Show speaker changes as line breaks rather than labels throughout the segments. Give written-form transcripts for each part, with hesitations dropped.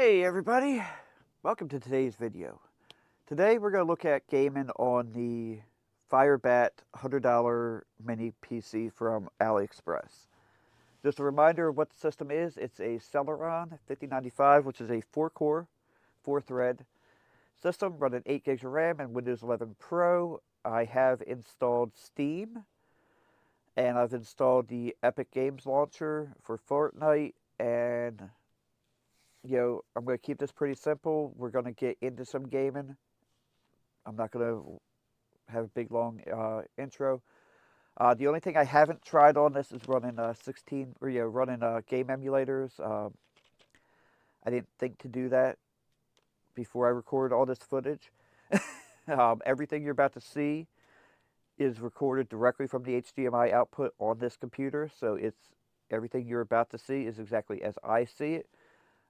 Hey everybody, welcome to today's video. Today we're going to look at gaming on the Firebat $100 mini PC from Aliexpress. Just a reminder of what the system is. It's a Celeron 5095, which is a 4-core, 4-thread system running 8 gigs of RAM and Windows 11 Pro. I have installed Steam, and I've installed the Epic Games Launcher for Fortnite, and I'm going to keep this pretty simple. We're going to get into some gaming. I'm not going to have a big, long intro. The only thing I haven't tried on this is running 16, or running game emulators. I didn't think to do that before I record all this footage. Everything you're about to see is recorded directly from the HDMI output on this computer, so everything you're about to see is exactly as I see it.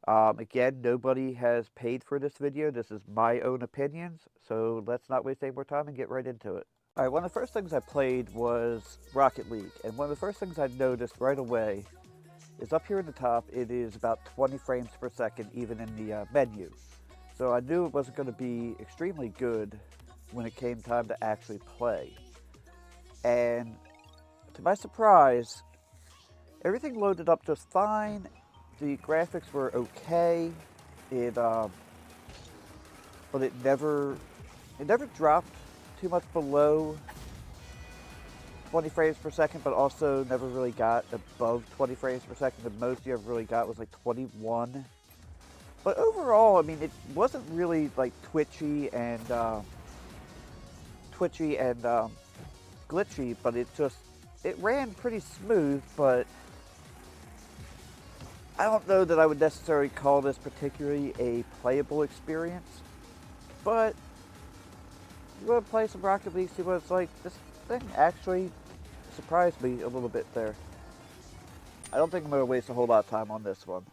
Again, nobody has paid for this video. This is my own opinions, so let's not waste any more time and get right into it. Alright, one of the first things I played was Rocket League, and one of the first things I noticed right away is up here in the top, it is about 20 frames per second, even in the menu. So I knew it wasn't going to be extremely good when it came time to actually play. And to my surprise, everything loaded up just fine. The graphics were okay. But it never dropped too much below 20 frames per second, but also never really got above 20 frames per second. The most you ever really got was like 21. But overall, I mean, it wasn't really like twitchy and glitchy, but it ran pretty smooth. But I don't know that I would necessarily call this particularly a playable experience, but you want to play some Rocket League, see what it's like. This thing actually surprised me a little bit there. I don't think I'm going to waste a whole lot of time on this one.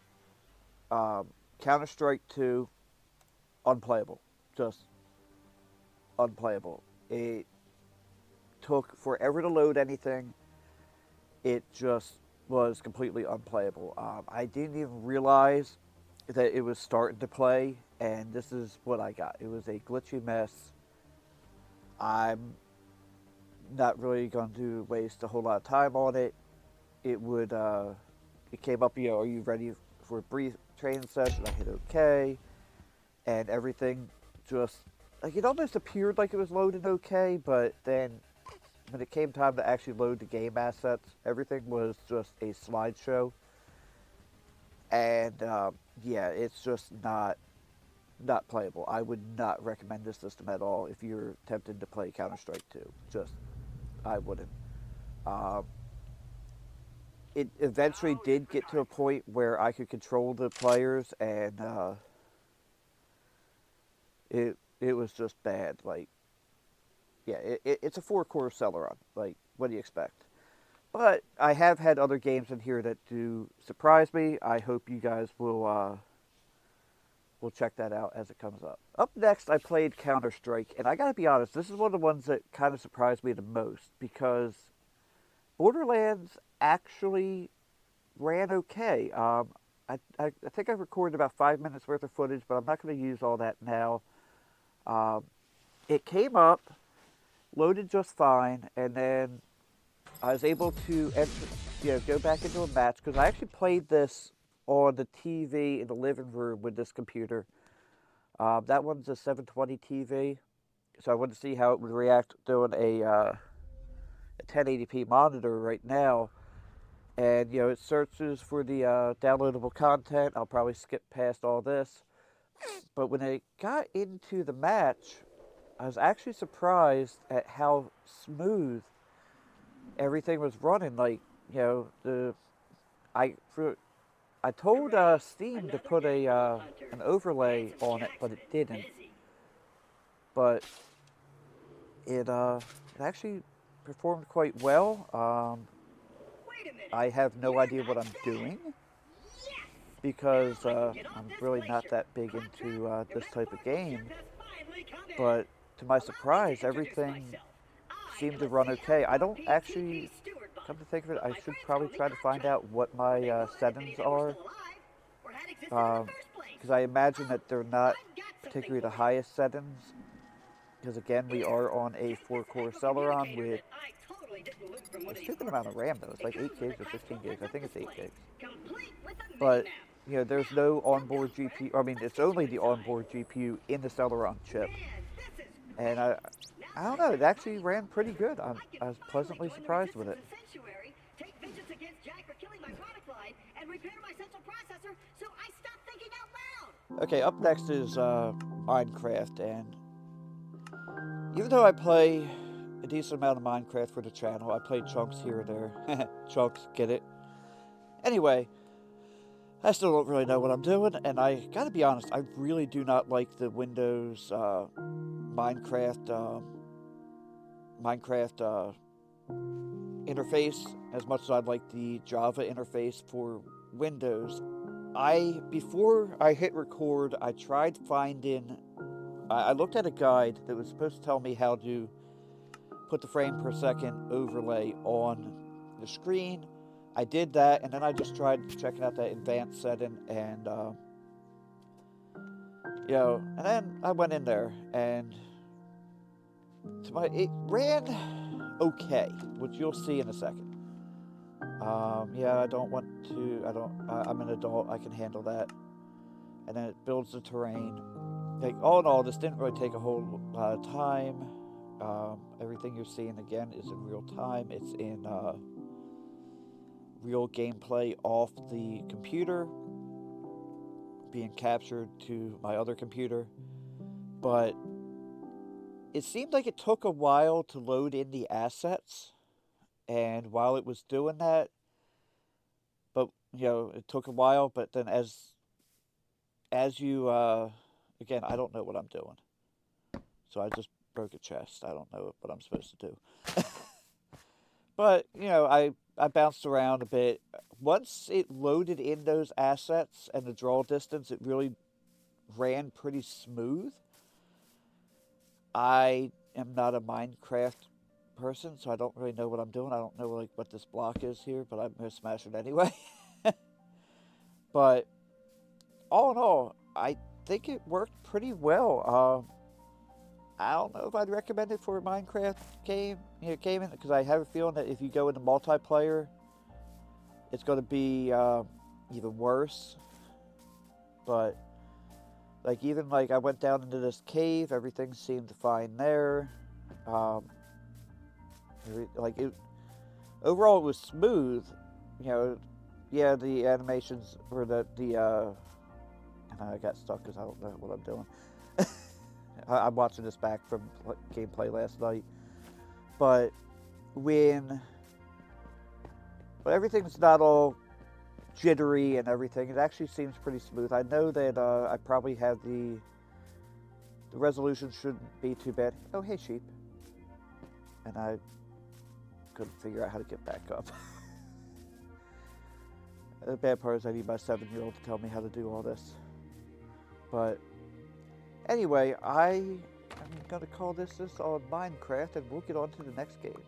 Counter-Strike 2, unplayable. Just unplayable. It took forever to load anything. It just was completely unplayable. I didn't even realize that it was starting to play, and this is what I got. It was a glitchy mess. I'm not really going to waste a whole lot of time on it. It came up, are you ready for a brief training session? I hit OK, and everything just, like, it almost appeared like it was loading okay, but then when it came time to actually load the game assets, everything was just a slideshow. And yeah, it's just not playable. I would not recommend this system at all if you're tempted to play Counter-Strike 2. I wouldn't. It eventually did get to a point where I could control the players, and it was just bad. Like, yeah, it's a 4-core Celeron. Like, what do you expect? But I have had other games in here that do surprise me. I hope you guys will check that out as it comes up. Up next, I played Counter-Strike, and I gotta be honest, this is one of the ones that kind of surprised me the most, because Borderlands actually ran okay. I think I recorded about 5 minutes worth of footage, but I'm not going to use all that now. It came up, loaded just fine, and then I was able to go back into a match, because I actually played this on the TV in the living room with this computer. That one's a 720 TV, so I wanted to see how it would react doing a 1080p monitor right now. And it searches for the downloadable content. I'll probably skip past all this. But when I got into the match, I was actually surprised at how smooth everything was running. Like, I told Steam to put an overlay on it, but it didn't. But it actually performed quite well. I have no idea what I'm doing, because I'm really not that big into this type of game. But to my surprise, everything seemed to run okay. I don't actually, come to think of it, I should probably try to find out what my settings are. Because because I imagine that they're not particularly the highest settings. Because again, we are on a 4-core Celeron with a stupid amount of RAM though. It's like 8 gigs or 15 gigs. I think it's 8 gigs. But, you know, there's no onboard GPU. I mean, it's only the onboard GPU in the Celeron chip. And I don't know, it actually ran pretty good. I was pleasantly surprised with it. Okay, up next is Minecraft, and even though I play a decent amount of Minecraft for the channel, I play chunks here or there. Chunks, get it? Anyway, I still don't really know what I'm doing, and I gotta be honest, I really do not like the Windows Minecraft interface as much as I'd like the Java interface for Windows. Before I hit record, I tried finding, I looked at a guide that was supposed to tell me how to put the frame per second overlay on the screen. I did that, and then I just tried checking out that advanced setting, and you know, and then I went in there, and it ran okay, which you'll see in a second. Yeah, I don't want to. I'm an adult. I can handle that. And then it builds the terrain. Like all in all, this didn't really take a whole lot of time. Everything you're seeing again is in real time. It's in real gameplay off the computer, being captured to my other computer. But it seemed like it took a while to load in the assets, and while it was doing that, but you know, it took a while. But then as you again, I don't know what I'm doing, so I just broke a chest. I don't know what I'm supposed to do. But you know, I bounced around a bit. Once it loaded in those assets and the draw distance, it really ran pretty smooth. I am not a Minecraft person, so I don't really know what I'm doing. I don't know like what this block is here, but I'm gonna smash it anyway. But all in all, I think it worked pretty well. I don't know if I'd recommend it for a Minecraft game, because I have a feeling that if you go into multiplayer, it's going to be even worse. But like even like I went down into this cave, everything seemed fine there. Overall, it was smooth. You know, yeah, the animations or and I got stuck because I don't know what I'm doing. I'm watching this back from gameplay last night. But when everything's not all jittery and everything, it actually seems pretty smooth. I know that I probably have the resolution shouldn't be too bad. Oh, hey, sheep. And I couldn't figure out how to get back up. The bad part is I need my 7-year-old to tell me how to do all this. But anyway, I'm going to call this on Minecraft, and we'll get on to the next game.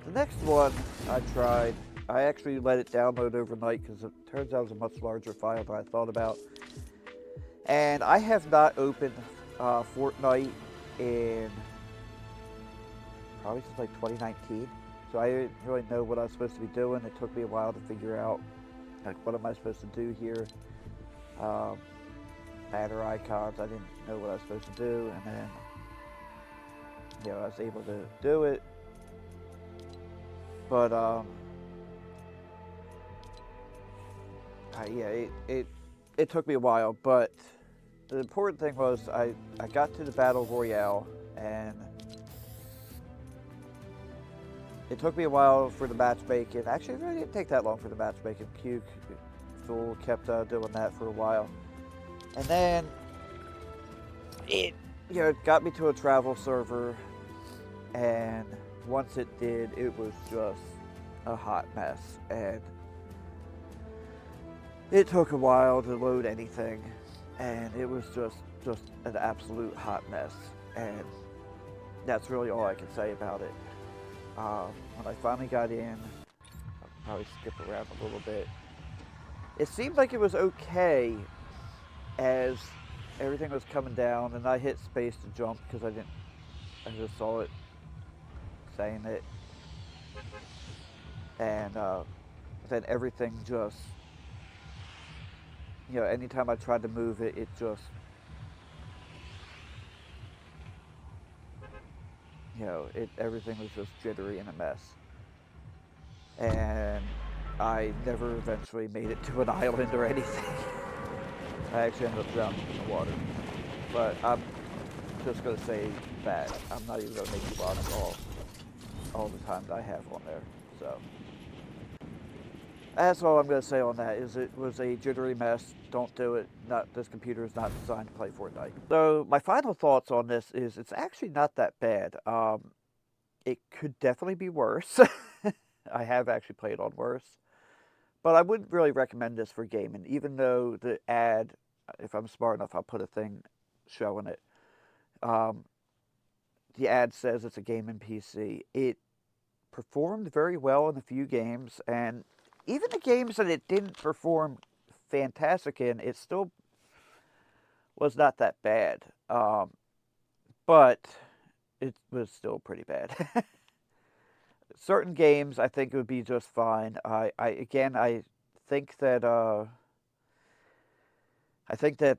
The next one I tried, I actually let it download overnight because it turns out it's a much larger file than I thought about. And I have not opened Fortnite in probably since like 2019. So I didn't really know what I was supposed to be doing. It took me a while to figure out, like, what am I supposed to do here? Banner icons, I didn't know what I was supposed to do, and then, you know, I was able to do it. But yeah, it took me a while, but the important thing was I got to the Battle Royale, and it took me a while for the matchmaking. Actually, it really didn't take that long for the matchmaking. Q Fool kept doing that for a while. And then it got me to a travel server, and once it did, it was just a hot mess, and it took a while to load anything, and it was just an absolute hot mess, and that's really all I can say about it. When I finally got in, I'll probably skip around a little bit. It seemed like it was okay. as everything was coming down, and I hit space to jump because I just saw it saying it, and then everything just, anytime I tried to move it, it just, everything was just jittery and a mess. And I never eventually made it to an island or anything. I actually ended up drowning in the water. But I'm just going to say that. I'm not even going to make you watch all the time that I have on there. So that's all I'm going to say on that. Is it was a jittery mess. Don't do it. This computer is not designed to play Fortnite. So my final thoughts on this is it's actually not that bad. It could definitely be worse. I have actually played on worse. But I wouldn't really recommend this for gaming, even though the ad, if I'm smart enough, I'll put a thing showing it. Um, the ad says it's a gaming PC. It performed very well in a few games, and even the games that it didn't perform fantastic in, it still was not that bad. But it was still pretty bad. Certain games, I think it would be just fine. I think that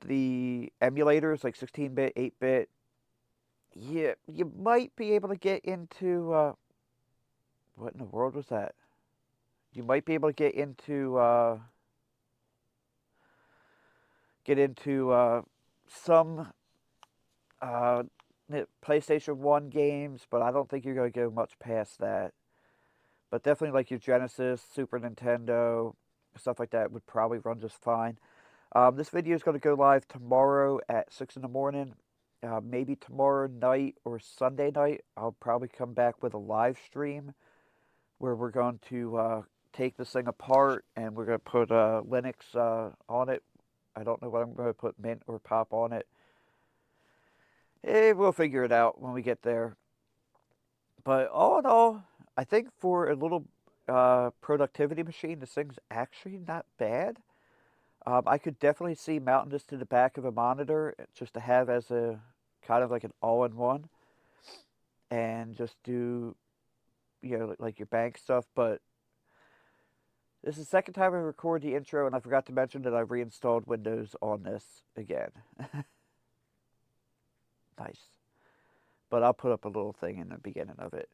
the emulators, like 16-bit, 8-bit, yeah, you might be able to get into what in the world was that? You might be able to get into some uh, PlayStation 1 games, but I don't think you're going to go much past that. But definitely like your Genesis, Super Nintendo, stuff like that would probably run just fine. This video is going to go live tomorrow at 6 in the morning. Maybe tomorrow night or Sunday night, I'll probably come back with a live stream where we're going to take this thing apart and we're going to put Linux on it. I don't know what I'm going to put, Mint or Pop on it. We'll figure it out when we get there. But all in all, I think for a little productivity machine, this thing's actually not bad. I could definitely see mounting this to the back of a monitor just to have as a kind of like an all-in-one and just do, like your bank stuff. But this is the second time I record the intro, and I forgot to mention that I reinstalled Windows on this again. Nice. But I'll put up a little thing in the beginning of it.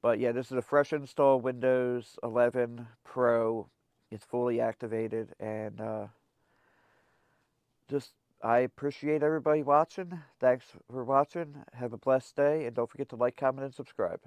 But yeah, this is a fresh install, Windows 11 Pro. It's fully activated, and just I appreciate everybody watching. Thanks for watching. Have a blessed day, and don't forget to like, comment, and subscribe.